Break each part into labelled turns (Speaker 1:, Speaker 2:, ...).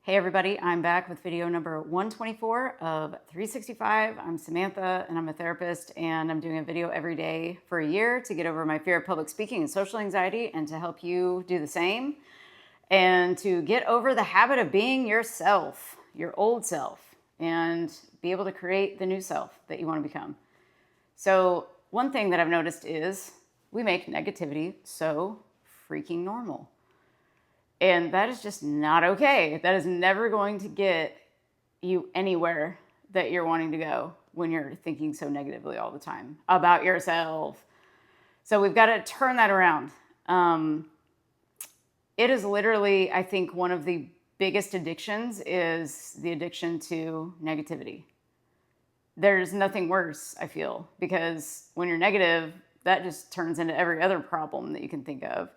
Speaker 1: Hey everybody, I'm back with video number 124 of 365. I'm Samantha and I'm a therapist, and I'm doing a video every day for a year to get over my fear of public speaking and social anxiety, and to help you do the same and to get over the habit of being yourself, your old self, and be able to create the new self that you want to become. So one thing that I've noticed is we make negativity so freaking normal. And that is just not okay. That is never going to get you anywhere that you're wanting to go when you're thinking so negatively all the time about yourself. So we've got to turn that around. It is literally, I think, one of the biggest addictions is the addiction to negativity. There's nothing worse, I feel, because when you're negative, that just turns into every other problem that you can think of.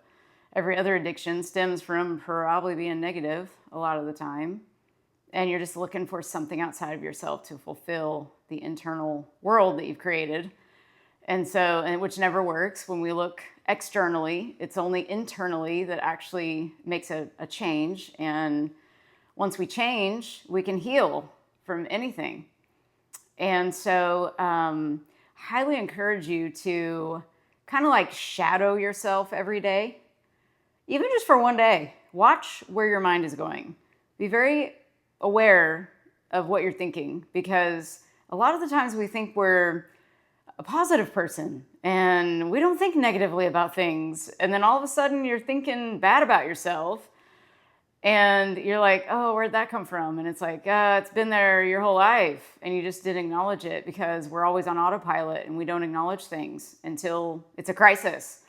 Speaker 1: Every other addiction stems from probably being negative a lot of the time. And you're just looking for something outside of yourself to fulfill the internal world that you've created. And which never works. When we look externally, it's only internally that actually makes a change. And once we change, we can heal from anything. And so highly encourage you to kind of like shadow yourself every day. Even just for one day, watch where your mind is going. Be very aware of what you're thinking, because a lot of the times we think we're a positive person and we don't think negatively about things. And then all of a sudden you're thinking bad about yourself and you're like, oh, where'd that come from? And it's like, it's been there your whole life and you just didn't acknowledge it, because we're always on autopilot and we don't acknowledge things until it's a crisis.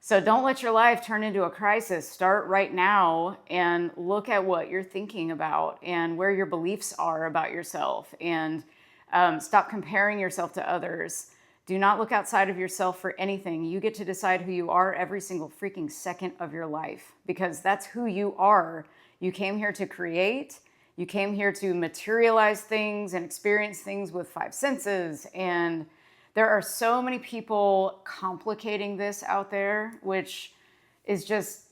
Speaker 1: So don't let your life turn into a crisis. Start right now and look at what you're thinking about and where your beliefs are about yourself, and stop comparing yourself to others. Do not look outside of yourself for anything. You get to decide who you are every single freaking second of your life, because that's who you are. You came here to create. You came here to materialize things and experience things with 5 senses. And there are so many people complicating this out there, which is just,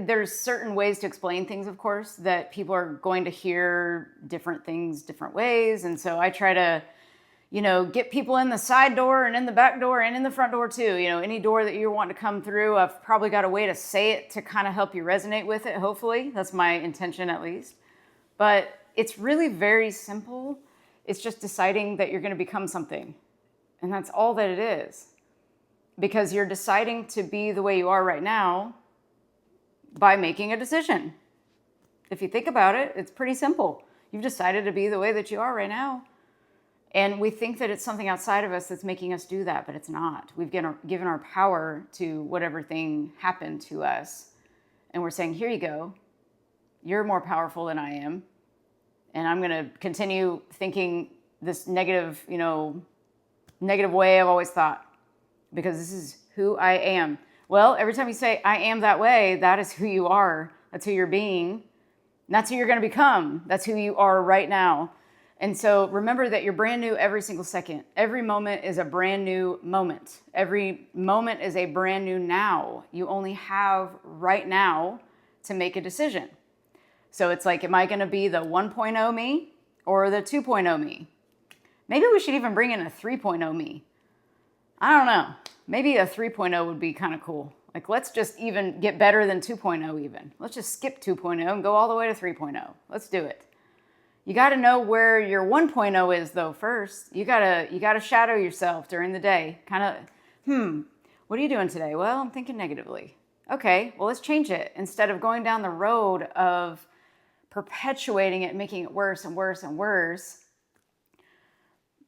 Speaker 1: there's certain ways to explain things, of course, that people are going to hear different things different ways. And so I try to, get people in the side door and in the back door and in the front door too. Any door that you want to come through, I've probably got a way to say it to kind of help you resonate with it, hopefully. That's my intention, at least. But it's really very simple. It's just deciding that you're going to become something. And that's all that it is. Because you're deciding to be the way you are right now by making a decision. If you think about it, it's pretty simple. You've decided to be the way that you are right now. And we think that it's something outside of us that's making us do that, but it's not. We've given our power to whatever thing happened to us. And we're saying, here you go. You're more powerful than I am. And I'm going to continue thinking this negative way I've always thought, because this is who I am. Well, every time you say, I am that way, that is who you are. That's who you're being. And that's who you're going to become. That's who you are right now. And so remember that you're brand new every single second. Every moment is a brand new moment. Every moment is a brand new now. You only have right now to make a decision. So it's like, am I going to be the 1.0 me or the 2.0 me? Maybe we should even bring in a 3.0 me. I don't know. Maybe a 3.0 would be kind of cool. Like, let's just even get better than 2.0 even. Let's just skip 2.0 and go all the way to 3.0. Let's do it. You got to know where your 1.0 is, though, first. You got to shadow yourself during the day. Kind of, what are you doing today? Well, I'm thinking negatively. Okay, well, let's change it. Instead of going down the road of perpetuating it, making it worse and worse and worse,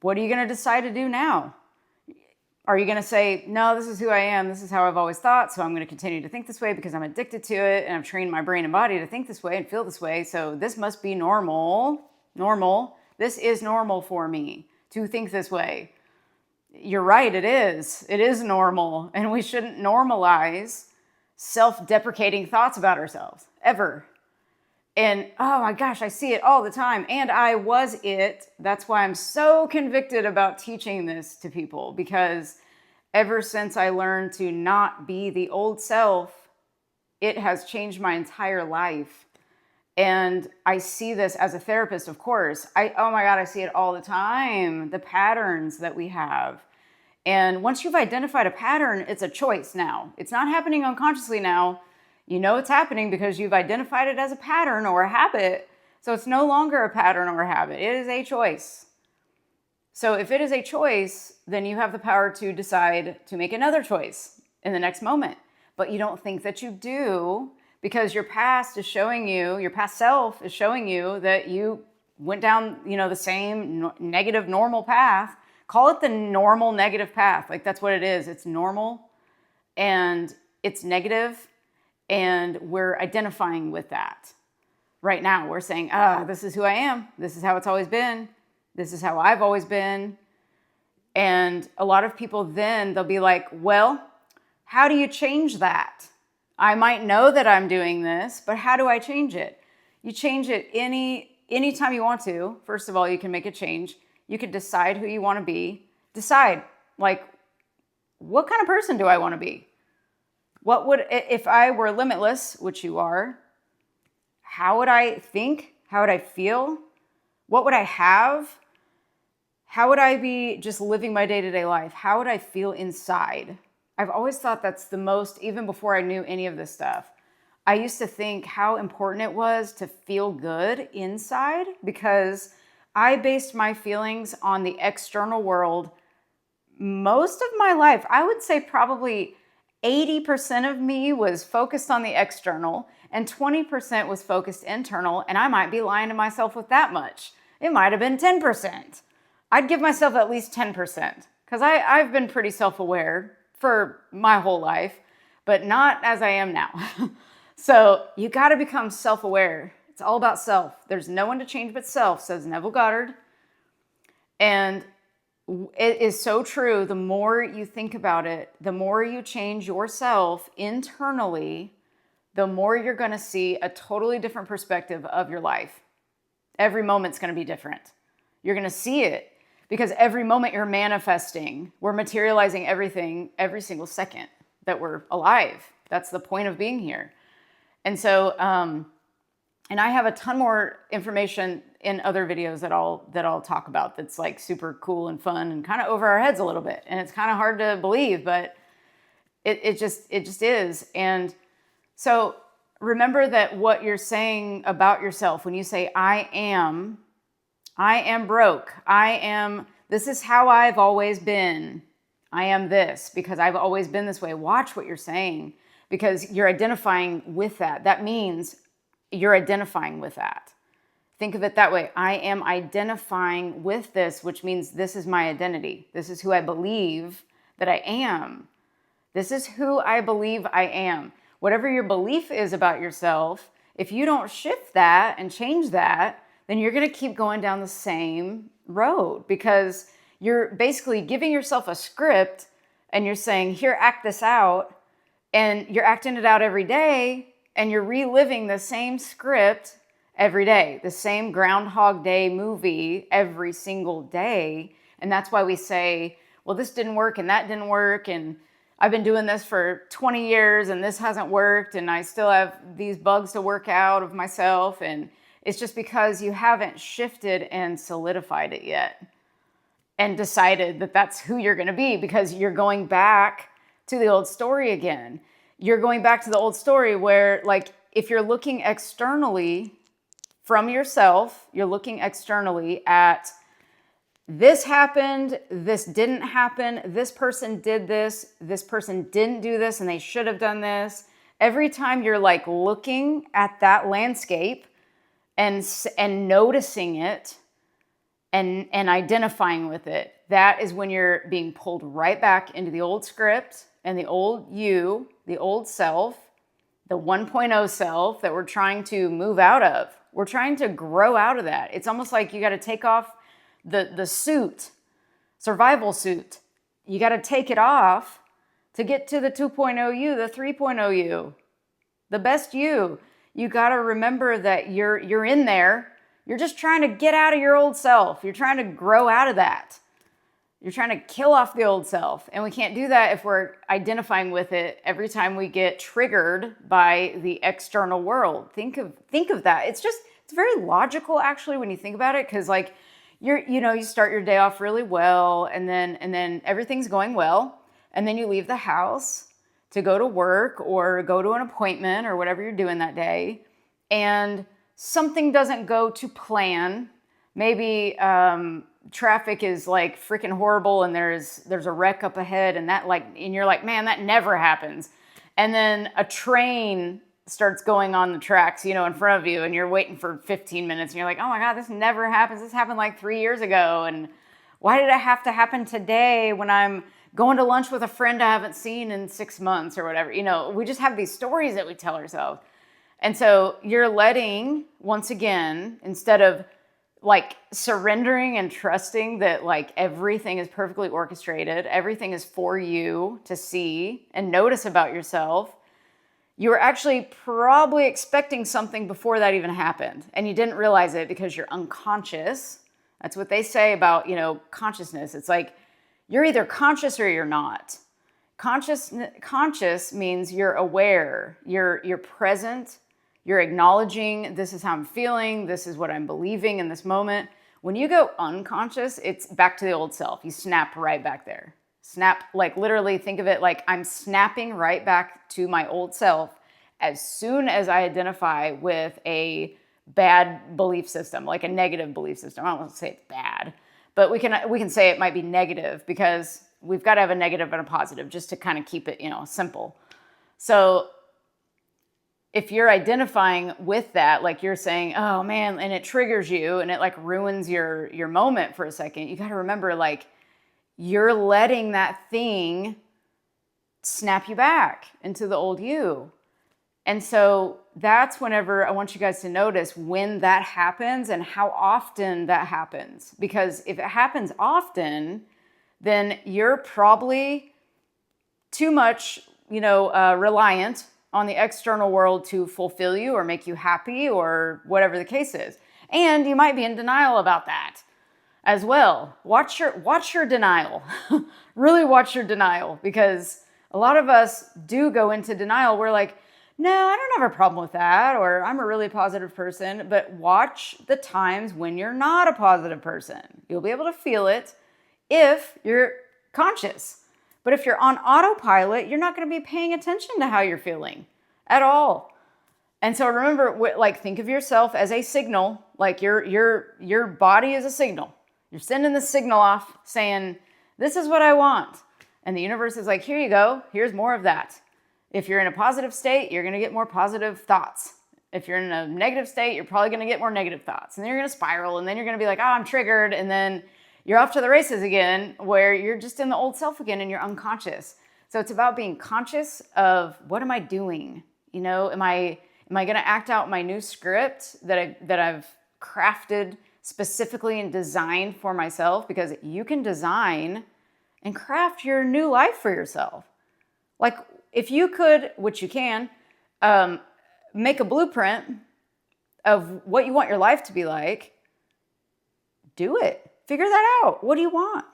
Speaker 1: what are you going to decide to do now? Are you going to say, no, this is who I am. This is how I've always thought. So I'm going to continue to think this way because I'm addicted to it. And I've trained my brain and body to think this way and feel this way. So this must be normal. This is normal for me to think this way. You're right. It is. It is normal. And we shouldn't normalize self-deprecating thoughts about ourselves ever. And oh my gosh, I see it all the time. And I was it. That's why I'm so convicted about teaching this to people, because ever since I learned to not be the old self, it has changed my entire life. And I see this as a therapist, of course. Oh my God, I see it all the time. The patterns that we have. And once you've identified a pattern, it's a choice now. It's not happening unconsciously now. You know it's happening because you've identified it as a pattern or a habit. So it's no longer a pattern or a habit. It is a choice. So if it is a choice, then you have the power to decide to make another choice in the next moment. But you don't think that you do, because your past is showing you, your past self is showing you that you went down, the same negative normal path. Call it the normal negative path. Like, that's what it is. It's normal and it's negative, and we're identifying with that. Right now, we're saying, this is who I am. This is how it's always been. This is how I've always been. And a lot of people then, they'll be like, well, how do you change that? I might know that I'm doing this, but how do I change it? You change it anytime you want to. First of all, you can make a change. You could decide who you want to be. Decide, like, what kind of person do I want to be? What would, if I were limitless, which you are, how would I think? How would I feel? What would I have? How would I be just living my day-to-day life? How would I feel inside? I've always thought that's the most, even before I knew any of this stuff. I used to think how important it was to feel good inside, because I based my feelings on the external world most of my life. I would say probably 80% of me was focused on the external and 20% was focused internal. And I might be lying to myself with that much. It might have been 10%. I'd give myself at least 10%, because I've been pretty self-aware for my whole life, but not as I am now. So you got to become self-aware. It's all about self. There's no one to change but self, says Neville Goddard. And it is so true. The more you think about it, the more you change yourself internally, the more you're going to see a totally different perspective of your life. Every moment's going to be different. You're going to see it, because every moment you're manifesting, we're materializing everything every single second that we're alive. That's the point of being here. And so, and I have a ton more information in other videos that I'll talk about that's like super cool and fun and kind of over our heads a little bit. And it's kind of hard to believe, but it just is. And so remember that what you're saying about yourself, when you say, I am broke. This is how I've always been. I am this because I've always been this way. Watch what you're saying, because you're identifying with that. That means you're identifying with that. Think of it that way. I am identifying with this, which means this is my identity. This is who I believe that I am. This is who I believe I am. Whatever your belief is about yourself, if you don't shift that and change that, then you're going to keep going down the same road, because you're basically giving yourself a script and you're saying, here, act this out. And you're acting it out every day, and you're reliving the same script every day, the same Groundhog Day movie every single day. And that's why we say, well, this didn't work and that didn't work. And I've been doing this for 20 years and this hasn't worked. And I still have these bugs to work out of myself. And it's just because you haven't shifted and solidified it yet and decided that that's who you're going to be, because you're going back to the old story again. You're going back to the old story where, like, if you're looking externally from yourself, you're looking externally at this happened, this didn't happen, this person did this person didn't do this, and they should have done this. Every time you're like looking at that landscape and noticing it and identifying with it, that is when you're being pulled right back into the old script and the old you, the old self, the 1.0 self that we're trying to move out of. We're trying to grow out of that. It's almost like you got to take off the suit, survival suit. You got to take it off to get to the 2.0 you, the 3.0 you, the best you. You got to remember that you're in there. You're just trying to get out of your old self. You're trying to grow out of that. You're trying to kill off the old self. And we can't do that if we're identifying with it every time we get triggered by the external world. Think of that. It's very logical actually when you think about it, because like you start your day off really well, and then everything's going well, and then you leave the house to go to work or go to an appointment or whatever you're doing that day, and something doesn't go to plan. Maybe traffic is like freaking horrible and there's a wreck up ahead, and you're like, man, that never happens. And then a train starts going on the tracks, in front of you, and you're waiting for 15 minutes and you're like, oh my God, this never happens. This happened like 3 years ago. And why did it have to happen today when I'm going to lunch with a friend I haven't seen in 6 months or whatever? We just have these stories that we tell ourselves. And so you're letting, once again, instead of like surrendering and trusting that like everything is perfectly orchestrated, everything is for you to see and notice about yourself, you were actually probably expecting something before that even happened. And you didn't realize it because you're unconscious. That's what they say about, consciousness. It's like you're either conscious or you're not. Conscious means you're aware, you're present. You're acknowledging, this is how I'm feeling, this is what I'm believing in this moment. When you go unconscious, it's back to the old self. You snap right back there. Snap, like literally think of it like I'm snapping right back to my old self as soon as I identify with a bad belief system, like a negative belief system. I don't want to say it's bad, but we can say it might be negative, because we've got to have a negative and a positive just to kind of keep it, simple. So if you're identifying with that, like you're saying, oh man, and it triggers you and it like ruins your moment for a second, you got to remember, like, you're letting that thing snap you back into the old you. And so that's whenever I want you guys to notice when that happens and how often that happens. Because if it happens often, then you're probably too much, reliant on the external world to fulfill you or make you happy or whatever the case is. And you might be in denial about that as well. Watch your denial. Really watch your denial, because a lot of us do go into denial. We're like, no, I don't have a problem with that, or I'm a really positive person. But watch the times when you're not a positive person. You'll be able to feel it if you're conscious. But if you're on autopilot, you're not going to be paying attention to how you're feeling at all. And so remember, like, think of yourself as a signal. Like your body is a signal. You're sending the signal off saying, this is what I want. And the universe is like, here you go. Here's more of that. If you're in a positive state, you're going to get more positive thoughts. If you're in a negative state, you're probably going to get more negative thoughts. And then you're going to spiral. And then you're going to be like, oh, I'm triggered. And then you're off to the races again, where you're just in the old self again and you're unconscious. So it's about being conscious of, what am I doing? Am I going to act out my new script that I've crafted specifically and designed for myself? Because you can design and craft your new life for yourself. Like, if you could, which you can, make a blueprint of what you want your life to be like, do it. Figure that out. What do you want?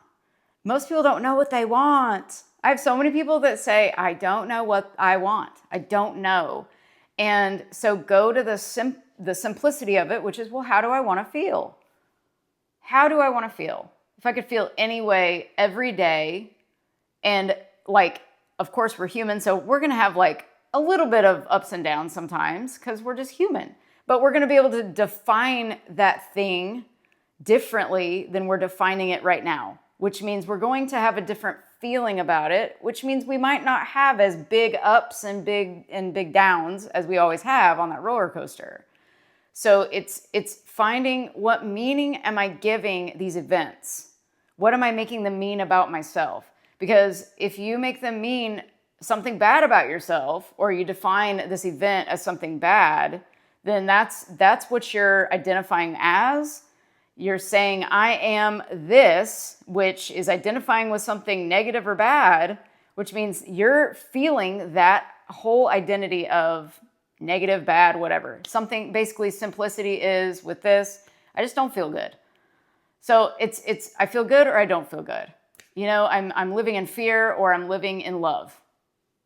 Speaker 1: Most people don't know what they want. I have so many people that say, I don't know what I want. I don't know. And so go to the simplicity of it, which is, well, how do I want to feel? How do I want to feel? If I could feel any way every day, and like, of course we're human, so we're going to have like a little bit of ups and downs sometimes because we're just human. But we're going to be able to define that thing differently than we're defining it right now, which means we're going to have a different feeling about it, which means we might not have as big ups and big downs as we always have on that roller coaster. So it's finding, what meaning am I giving these events? What am I making them mean about myself? Because if you make them mean something bad about yourself, or you define this event as something bad, then that's what you're identifying as. You're saying, I am this, which is identifying with something negative or bad, which means you're feeling that whole identity of negative, bad, whatever. Something, basically simplicity is with this, I just don't feel good. So it's I feel good or I don't feel good. I'm living in fear or I'm living in love.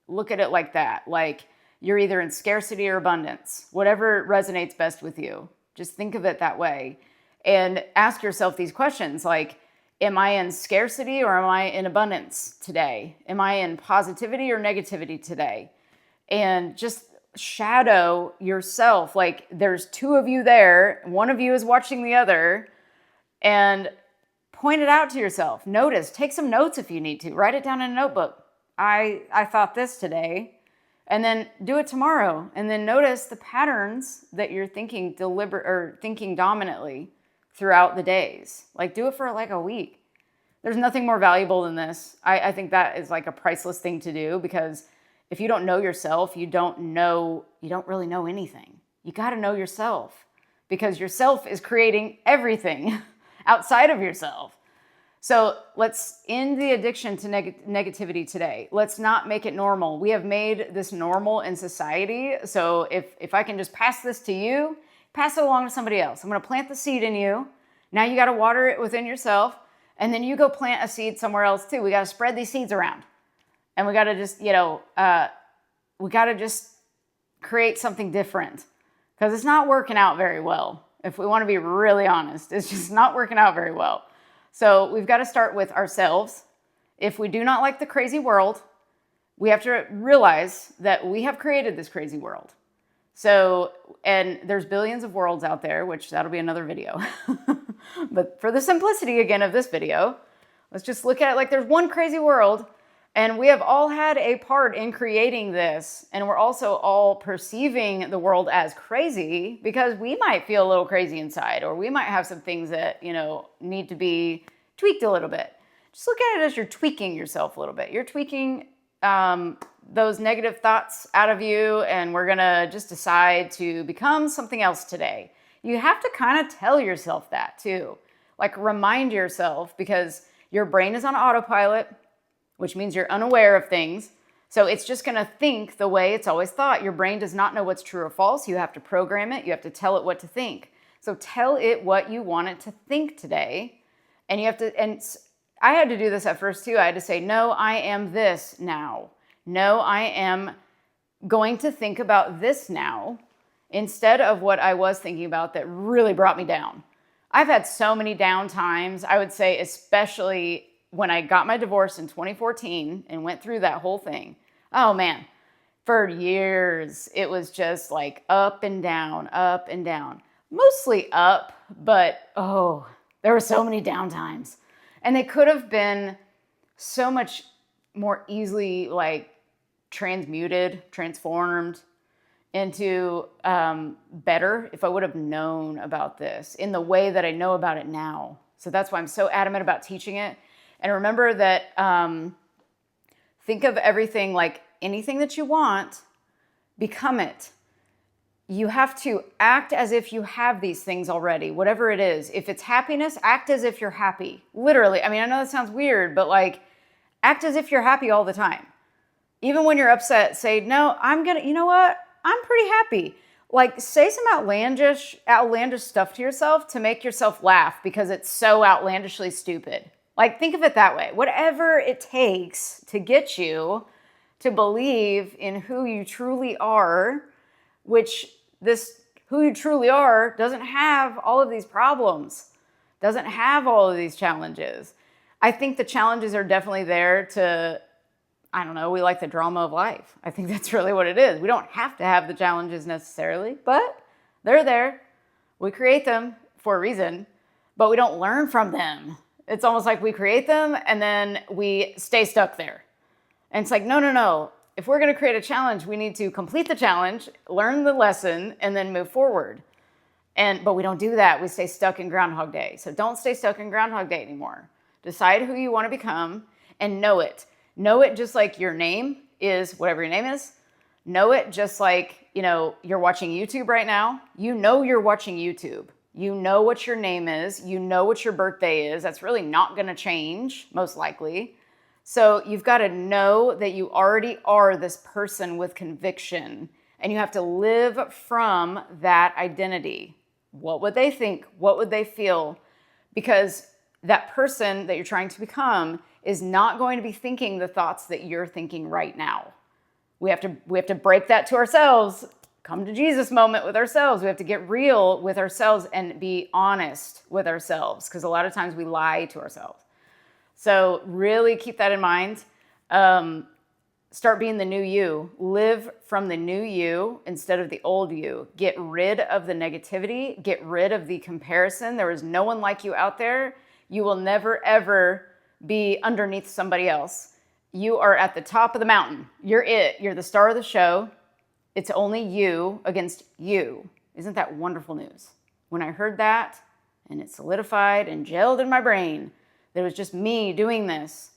Speaker 1: Look at it like that. Like you're either in scarcity or abundance, whatever resonates best with you. Just think of it that way and ask yourself these questions like, am I in scarcity or am I in abundance today? Am I in positivity or negativity today? And just shadow yourself. Like there's two of you there. One of you is watching the other, and point it out to yourself. Notice, take some notes if you need to. Write it down in a notebook. I thought this today, and then do it tomorrow. And then notice the patterns that you're thinking thinking dominantly throughout the days. Like do it for like a week. There's nothing more valuable than this. I think that is like a priceless thing to do, because if you don't know yourself, you don't really know anything. You got to know yourself, because yourself is creating everything outside of yourself. So let's end the addiction to negativity today. Let's not make it normal. We have made this normal in society. So if I can just pass this to you, pass it along to somebody else. I'm going to plant the seed in you. Now you got to water it within yourself. And then you go plant a seed somewhere else too. We got to spread these seeds around. And we got to just, create something different, because it's not working out very well. If we want to be really honest, it's just not working out very well. So we've got to start with ourselves. If we do not like the crazy world, we have to realize that we have created this crazy world. So, and there's billions of worlds out there, which that'll be another video. But for the simplicity again of this video, let's just look at it like there's one crazy world, and we have all had a part in creating this. And we're also all perceiving the world as crazy because we might feel a little crazy inside, or we might have some things that, need to be tweaked a little bit. Just look at it as you're tweaking yourself a little bit. You're tweaking those negative thoughts out of you, and we're going to just decide to become something else today. You have to kind of tell yourself that too. Like remind yourself, because your brain is on autopilot, which means you're unaware of things. So it's just going to think the way it's always thought. Your brain does not know what's true or false. You have to program it. You have to tell it what to think. So tell it what you want it to think today. And you have to, and I had to do this at first too. I had to say, no, I am this now. No, I am going to think about this now, instead of what I was thinking about that really brought me down. I've had so many down times, I would say, especially when I got my divorce in 2014 and went through that whole thing. Oh man, for years, it was just like up and down, up and down. Mostly up, but there were so many down times. And they could have been so much more easily like transformed into better if I would have known about this in the way that I know about it now. So that's why I'm so adamant about teaching it. And remember that think of everything like anything that you want, become it. You have to act as if you have these things already, whatever it is. If it's happiness, act as if you're happy. Literally. I mean, I know that sounds weird, but like act as if you're happy all the time. Even when you're upset, say, no, you know what? I'm pretty happy. Like say some outlandish stuff to yourself to make yourself laugh because it's so outlandishly stupid. Like think of it that way. Whatever it takes to get you to believe in who you truly are, which this who you truly are doesn't have all of these problems, doesn't have all of these challenges. I think the challenges are definitely there to, we like the drama of life. I think that's really what it is. We don't have to have the challenges necessarily, but they're there. We create them for a reason, but we don't learn from them. It's almost like we create them and then we stay stuck there. And it's like, no. If we're going to create a challenge, we need to complete the challenge, learn the lesson, and then move forward. But we don't do that. We stay stuck in Groundhog Day. So don't stay stuck in Groundhog Day anymore. Decide who you want to become and know it. Know it just like your name is whatever your name is. Know it just like, you're watching YouTube right now. You know you're watching YouTube. You know what your name is. You know what your birthday is. That's really not going to change, most likely. So you've got to know that you already are this person with conviction, and you have to live from that identity. What would they think? What would they feel? Because that person that you're trying to become is not going to be thinking the thoughts that you're thinking right now. We have to break that to ourselves, come to Jesus moment with ourselves. We have to get real with ourselves and be honest with ourselves, because a lot of times we lie to ourselves. So really keep that in mind. Start being the new you. Live from the new you instead of the old you. Get rid of the negativity. Get rid of the comparison. There is no one like you out there. You will never, ever be underneath somebody else. You are at the top of the mountain. You're it. You're the star of the show. It's only you against you. Isn't that wonderful news? When I heard that and it solidified and gelled in my brain, there was just me doing this.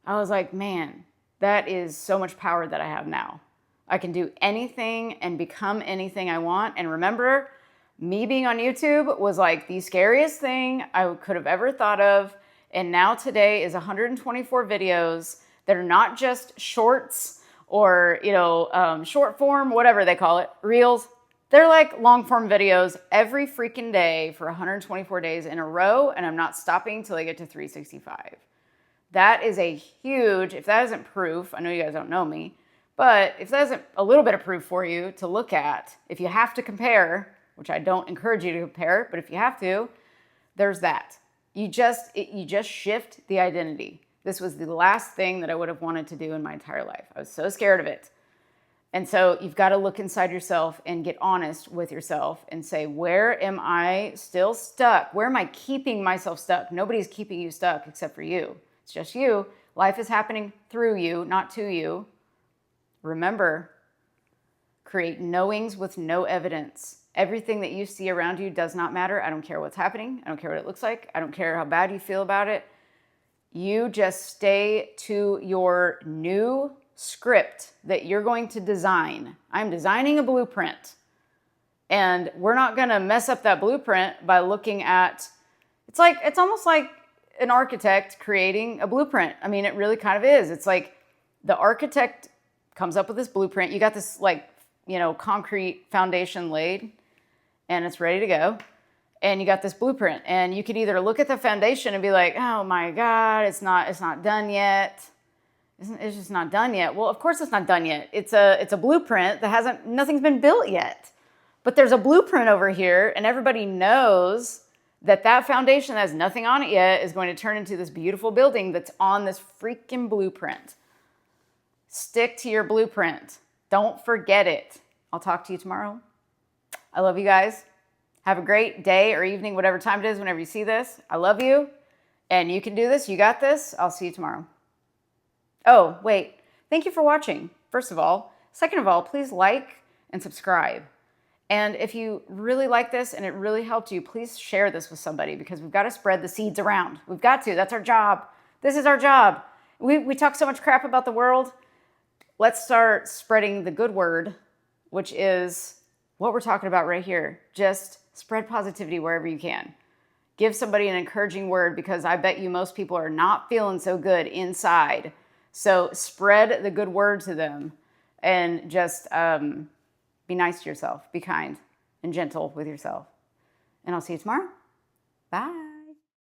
Speaker 1: I was like, man, that is so much power that I have now. I can do anything and become anything I want. And remember, me being on YouTube was like the scariest thing I could have ever thought of. And now today is 124 videos that are not just shorts or, short form, whatever they call it, reels. They're like long form videos every freaking day for 124 days in a row. And I'm not stopping till I get to 365. That is a huge, if that isn't proof, I know you guys don't know me, but if that isn't a little bit of proof for you to look at, if you have to compare, which I don't encourage you to compare, but if you have to, there's that. You just shift the identity. This was the last thing that I would have wanted to do in my entire life. I was so scared of it. And so you've got to look inside yourself and get honest with yourself and say, where am I still stuck? Where am I keeping myself stuck? Nobody's keeping you stuck except for you. It's just you. Life is happening through you, not to you. Remember, create knowings with no evidence. Everything that you see around you does not matter. I don't care what's happening. I don't care what it looks like. I don't care how bad you feel about it. You just stay to your new script that you're going to design. I'm designing a blueprint. And we're not going to mess up that blueprint by looking at, it's almost like an architect creating a blueprint. I mean, it really kind of is. It's like the architect comes up with this blueprint. You got this concrete foundation laid and it's ready to go. And you got this blueprint and you could either look at the foundation and be like, oh my God, it's not done yet. It's just not done yet. Well, of course it's not done yet. It's a blueprint that nothing's been built yet. But there's a blueprint over here and everybody knows that foundation that has nothing on it yet is going to turn into this beautiful building that's on this freaking blueprint. Stick to your blueprint. Don't forget it. I'll talk to you tomorrow. I love you guys. Have a great day or evening, whatever time it is, whenever you see this. I love you. And you can do this. You got this. I'll see you tomorrow. Oh, wait. Thank you for watching, first of all. Second of all, please like and subscribe. And if you really like this and it really helped you, please share this with somebody because we've got to spread the seeds around. We've got to. That's our job. This is our job. We talk so much crap about the world. Let's start spreading the good word, which is what we're talking about right here. Just spread positivity wherever you can. Give somebody an encouraging word because I bet you most people are not feeling so good inside. So spread the good word to them and just be nice to yourself. Be kind and gentle with yourself. And I'll see you tomorrow. Bye.